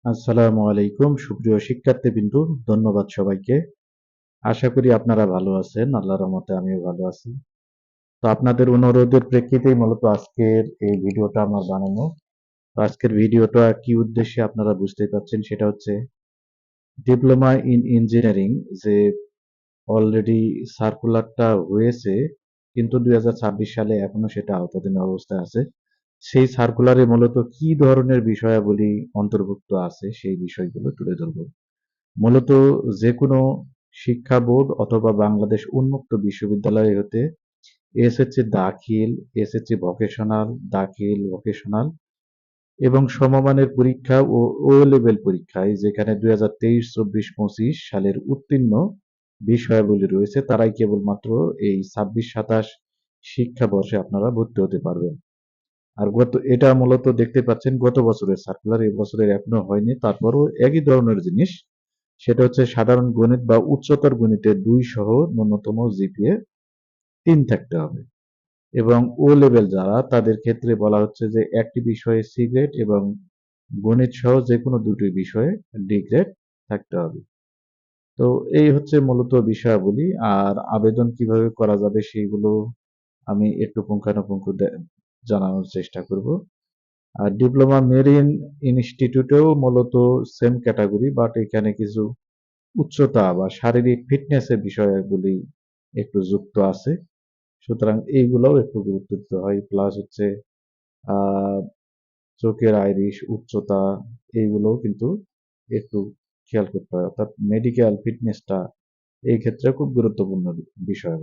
আসসালামু আলাইকুম সুপ্রিয় শিক্ষার্থীবৃন্দু, ধন্যবাদ সবাইকে। আশা করি আপনারা ভালো আছেন। আল্লাহর রহমতে আমিও ভালো আছি। তো আপনাদের অনুরোধের প্রেক্ষিতেই মূলত আজকের এই ভিডিওটা আমার বানানো। তো আজকের ভিডিওটা কি উদ্দেশ্যে আপনারা বুঝতেই পারছেন, সেটা হচ্ছে ডিপ্লোমা ইন ইঞ্জিনিয়ারিং যে অলরেডি সার্কুলারটা হয়েছে, কিন্তু 2026 সালে এখনো সেটা আওতাধীন অবস্থায় আছে। সেই সার্কুলারে মূলত কি ধরনের বিষয়াবলী অন্তর্ভুক্ত আছে সেই বিষয়গুলো তুলে ধরবো। মূলত যেকোনো শিক্ষা বোর্ড অথবা বাংলাদেশ উন্মুক্ত বিশ্ববিদ্যালয় হতে এসএসসি দাখিল, এসএসসি ভোকেশনাল, দাখিল, ভোকেশনাল এবং সমমানের পরীক্ষা ও ও লেভেল পরীক্ষায় যেখানে 2023, 24, 25 সালের উত্তীর্ণ বিষয়াবলী রয়েছে তারাই কেবলমাত্র এই 26-27 শিক্ষাবর্ষে আপনারা ভর্তি হতে পারবেন। আর এটা মূলত দেখতে পাচ্ছেন গত বছরের সার্কুলার, এই বছরের এখনো হয়নি, তারপরও একই ধরনের জিনিস। সেটা হচ্ছে সাধারণ গণিত বা উচ্চতর গণিতে 2 সহ ন্যূনতম জিপিএ 3 থাকতে হবে। এবং ও লেভেল যারা তাদের ক্ষেত্রে বলা হচ্ছে যে একটি বিষয়ে সি গ্রেড এবং গণিত সহ যে কোনো দুটি বিষয়ে ডি গ্রেড থাকতে হবে। তো এই হচ্ছে মূলত বিষয়াবলী। আর আবেদন কিভাবে করা যাবে সেইগুলো আমি একটু পুঙ্খানুপুঙ্খ জানানোর চেষ্টা করব। আর ডিপ্লোমা মেরিন ইনস্টিটিউটেও মূলত সেম ক্যাটাগরি, বাট এখানে কিছু উচ্চতা বা শারীরিক ফিটনেসের বিষয়গুলি একটু যুক্ত আছে। সুতরাং এইগুলোও একটু গুরুত্ব দিতে হয়। প্লাস হচ্ছে আহ চোখের আইরিশ, উচ্চতা, এইগুলোও কিন্তু একটু খেয়াল করতে হয়। অর্থাৎ মেডিকেল ফিটনেসটা এই ক্ষেত্রে খুব গুরুত্বপূর্ণ বিষয়।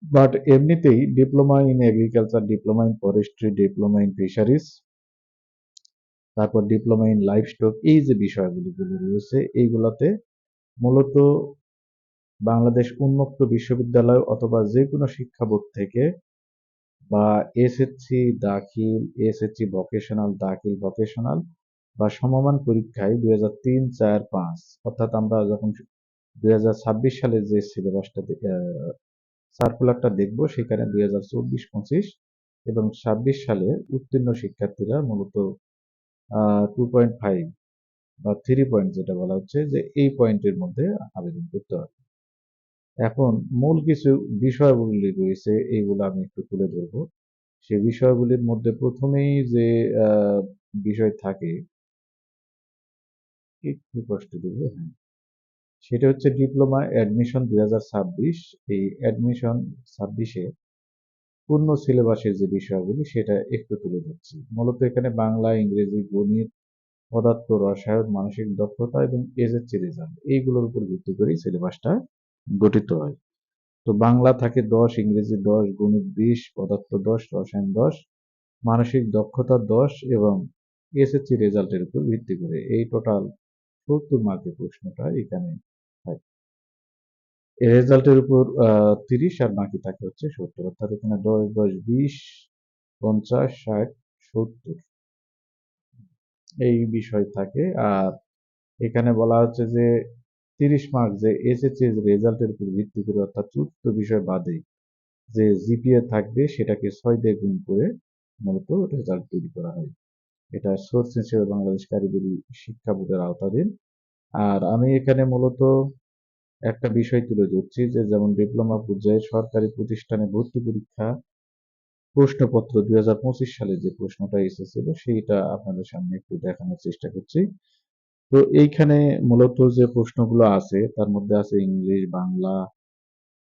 বাট এমনিতেই diploma in agriculture, diploma in forestry, diploma in fisheries, তারপর ডিপ্লোমা ইন লাইভস্টক, এই যে বিষয়গুলি রয়েছে এইগুলোতে মূলত বাংলাদেশ উন্মুক্ত বিশ্ববিদ্যালয় অথবা যে কোনো শিক্ষা বোর্ড থেকে বা এসএসসি দাখিল, এসএসসি ভোকেশনাল, দাখিল ভোকেশনাল বা সমমান পরীক্ষায় 2003, 4, 5 অর্থাৎ আমরা যখন 2026 সালে যে সিলেবাসটা সার্কুলারটা দেখব সেখানে 2024, 25 এবং 26 সালে উত্তীর্ণ শিক্ষার্থীরা মূলত 2.5 বা 3 পয়েন্ট যেটা বলা হচ্ছে যে এই পয়েন্টের মধ্যে আবেদন করতে হবে। এখন মূল কিছু বিষয়গুলি রয়েছে, এইগুলো আমি একটু তুলে ধরবো। সেই বিষয়গুলির মধ্যে প্রথমেই যে বিষয় থাকে, একটু কষ্ট দেবো, হ্যাঁ, সেটা হচ্ছে ডিপ্লোমা অ্যাডমিশন 2026। এই অ্যাডমিশন 26-এ পূর্ণ সিলেবাসের যে বিষয়গুলি সেটা একটু তুলে ধরছি। মূলত এখানে বাংলা, ইংরেজি, গণিত, পদার্থ, রসায়ন, মানসিক দক্ষতা এবং এসএসসি রেজাল্ট এইগুলোর উপর ভিত্তি করেই সিলেবাসটা গঠিত হয়। তো বাংলা থাকে 10, ইংরেজি 10, গণিত 20, পদার্থ 10, রসায়ন 10, মানসিক দক্ষতা 10 এবং এসএসসি রেজাল্টের উপর ভিত্তি করে এই টোটাল 70 মার্কের প্রশ্নটা এখানে হয়। এই রেজাল্টের উপর 30 আর বাকি থাকে হচ্ছে 70, অর্থাৎ এখানে 10, 10, 20, 50, 60, 70 এই বিষয় থাকে। আর এখানে বলা হচ্ছে যে 30 মার্ক যে এসএসসি রেজাল্টের উপর ভিত্তি করে, অর্থাৎ চতুর্থ বিষয় বাদে যে জিপিএ থাকবে সেটাকে 6 দিয়ে গুণ করে মূলত রেজাল্ট তৈরি করা হয়। এটা সোর্স হিসেবে বাংলাদেশ কারিগরি শিক্ষা বোর্ডের আওতাধীন। আর আমি এখানে মূলত একটা বিষয় তুলে ধরছি যে যেমন ডিপ্লোমা পর্যায়ে সরকারি প্রতিষ্ঠানে ভর্তি পরীক্ষা প্রশ্নপত্র 2025 সালে যে প্রশ্নটা এসেছিল সেইটা আপনাদের সামনে একটু দেখানোর চেষ্টা করছি। তো এইখানে মূলত যে প্রশ্নগুলো আছে তার মধ্যে আছে ইংলিশ, বাংলা,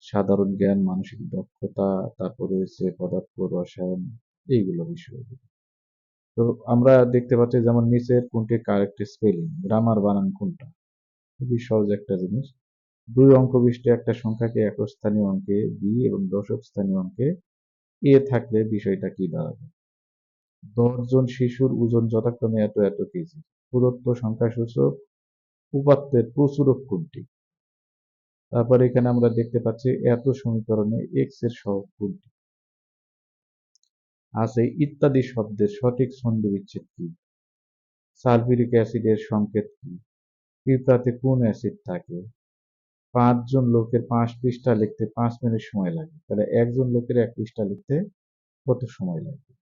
সাধারণ জ্ঞান, মানসিক দক্ষতা, তারপর রয়েছে পদার্থ, রসায়ন, এইগুলো বিষয়। তো আমরা দেখতে পাচ্ছি যেমন নিচের কোনটি কারেক্ট স্পেলিং, গ্রামার বানান কোনটা, খুবই সহজ একটা জিনিস। 2 অঙ্ক বিশিষ্ট একটা সংখ্যাকে একক স্থানীয় অঙ্কে বি এবং দশক স্থানীয় অঙ্কে এ থাকলে বিষয়টা কি দাঁড়াবে? 10 জন শিশুর ওজন যথাক্রমে এত এত কেজি। প্রদত্ত সংখ্যাসূচক উপাত্তের প্রচুরক কোনটি? তারপর এখানে আমরা দেখতে পাচ্ছি এত সমীকরণে এক্স এর সহগ কোনটি আছে, ইত্যাদি শব্দের সঠিক ছন্দ বিচ্ছেদ কি? সালফিউরিক অ্যাসিডের সংকেত কি? পিঁপড়াতে কোন অ্যাসিড থাকে? 5 জন লোকের 5 পৃষ্ঠা লিখতে 5 মিনিট সময় লাগে, তাহলে একজন লোকের 1 পৃষ্ঠা লিখতে কত সময় লাগে?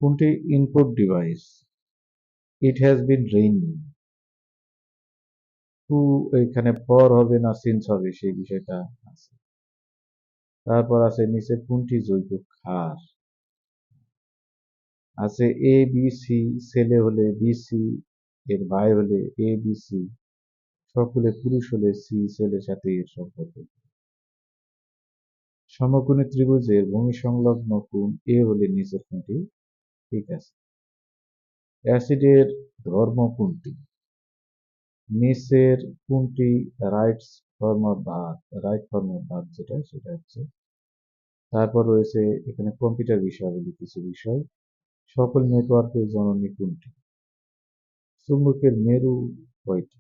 কোনটি input device? It has been raining. টু এখানে পর হবে না সিন্স হবে সেই বিষয়টা আছে। তারপর আছে নিচে কোনটি জৈব ক্ষার আছে। এ বি সি ছেলে হলে বি সি, এর ভাই হলে এ বি সি, সকলে পুরুষ হলে সি ছেলের সাথে এর সম্পর্ক। সমকোণী ত্রিভুজের ভূমি সংলগ্ন কোণ এ হলে নিচের কোনটি ঠিক আছে। অ্যাসিডের ধর্ম কোনটি? নিচের কোনটি right form of verb, right form of verb যেটা সেটা হচ্ছে। তারপর রয়েছে এখানে কম্পিউটার বিষয়াবলী কিছু বিষয়। সকল নেটওয়ার্কের জননী কোনটি? চুম্বকের মেরু কয়টি?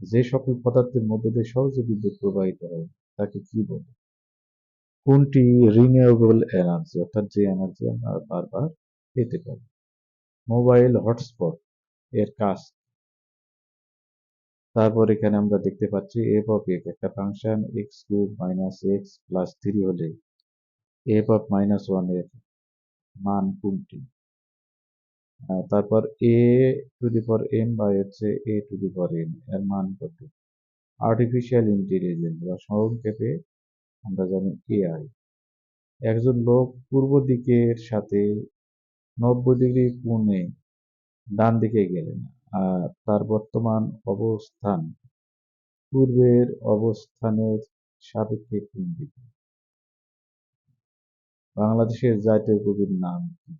যে সকল পদার্থের মধ্য দিয়ে সহজে বিদ্যুৎ প্রবাহিত হয় তাকে কি বলে? কোনটি রিনিউয়েবল এনার্জি, অর্থাৎ যে এনার্জি আমরা বারবার পেতে পারি? মোবাইল হটস্পট এর কাজ। তারপর এখানে আমরা দেখতে পাচ্ছি এফ অফ এক্স একটা function x cube minus x plus three হলে এফ অফ মাইনাস ওয়ান এর মান কোনটি? তারপর a to the power m by হচ্ছে a to the power N এর মান কত? আর্টিফিশিয়াল ইন্টেলিজেন্স বা সংক্ষেপে আমরা জানি এআই। একজন লোক পূর্ব দিকের সাথে 90 ডিগ্রি কোণে ডান দিকে গেলেন, আর তার বর্তমান অবস্থান পূর্বের অবস্থানের সাপেক্ষে কোন দিকে? বাংলাদেশের জাতীয় কবির নাম কি?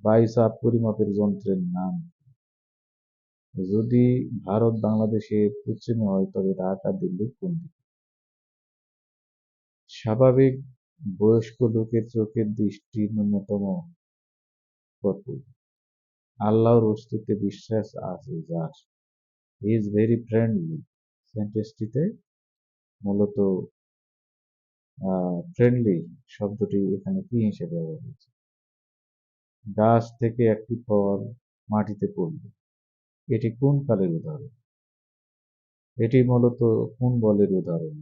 বাইচাপ পরিমাপের যন্ত্রের নাম কি? যদি ভারত বাংলাদেশের পশ্চিমে হয় তবে ঢাকা দিল্লির কোন দিকে? স্বাভাবিক বয়স্ক লোকের চোখের দৃষ্টি ন্যূনতম কত? আল্লাহর অস্তিত্বে বিশ্বাস আছে যার, হি ইজ ভেরি ফ্রেন্ডলি সেন্টেন্সটিতে মূলত ফ্রেন্ডলি শব্দটি এখানে কি হিসেবে ব্যবহার হয়েছে? গাছ থেকে একটি ফল মাটিতে পড়ল, এটি কোন কালের উদাহরণ? এটি মূলত কোন বলের উদাহরণ?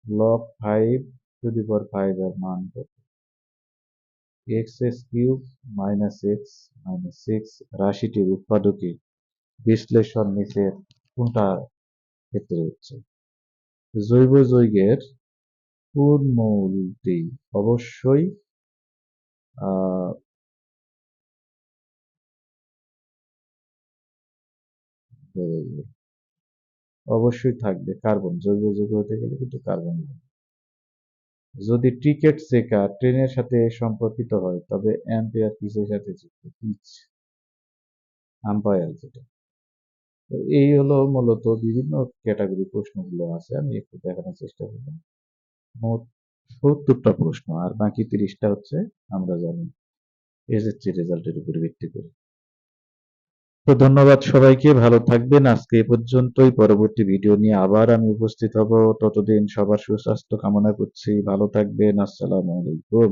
লগ 5 টু দি পাওয়ার 5 এর মান কত? X s cube minus x minus six রাশিটির উৎপাদকে বিশ্লেষণ নিচের কোনটা ক্ষেত্রে হচ্ছে? জৈব যৌগের কোন মৌলটি অবশ্যই আহ অবশ্যই থাকবে কার্বন, জৈব যৌগ হতে গেলে কিন্তু কার্বন লাগবে। যদি টিকেট চেকার ট্রেনের সাথে সম্পর্কিত হয় তবে অ্যাম্পিয়ার কিসের সাথে যুক্ত? পিচ, আম্পায়ার যেটা। তো এই হলো মূলত বিভিন্ন ক্যাটাগরি প্রশ্নগুলো আছে, আমি একটু দেখানোর চেষ্টা করলাম। মোট 70টা প্রশ্ন, আর বাকি 30টা হচ্ছে আমরা জানি এসএসসি রেজাল্টের উপর ভিত্তি করে। তো ধন্যবাদ সবাইকে, ভালো থাকবেন। আজকে এ পর্যন্তই, পরবর্তী ভিডিও নিয়ে আবার আমি উপস্থিত হব। ততদিন সবার সুস্বাস্থ্য কামনা করছি, ভালো থাকবেন। আসসালামু আলাইকুম।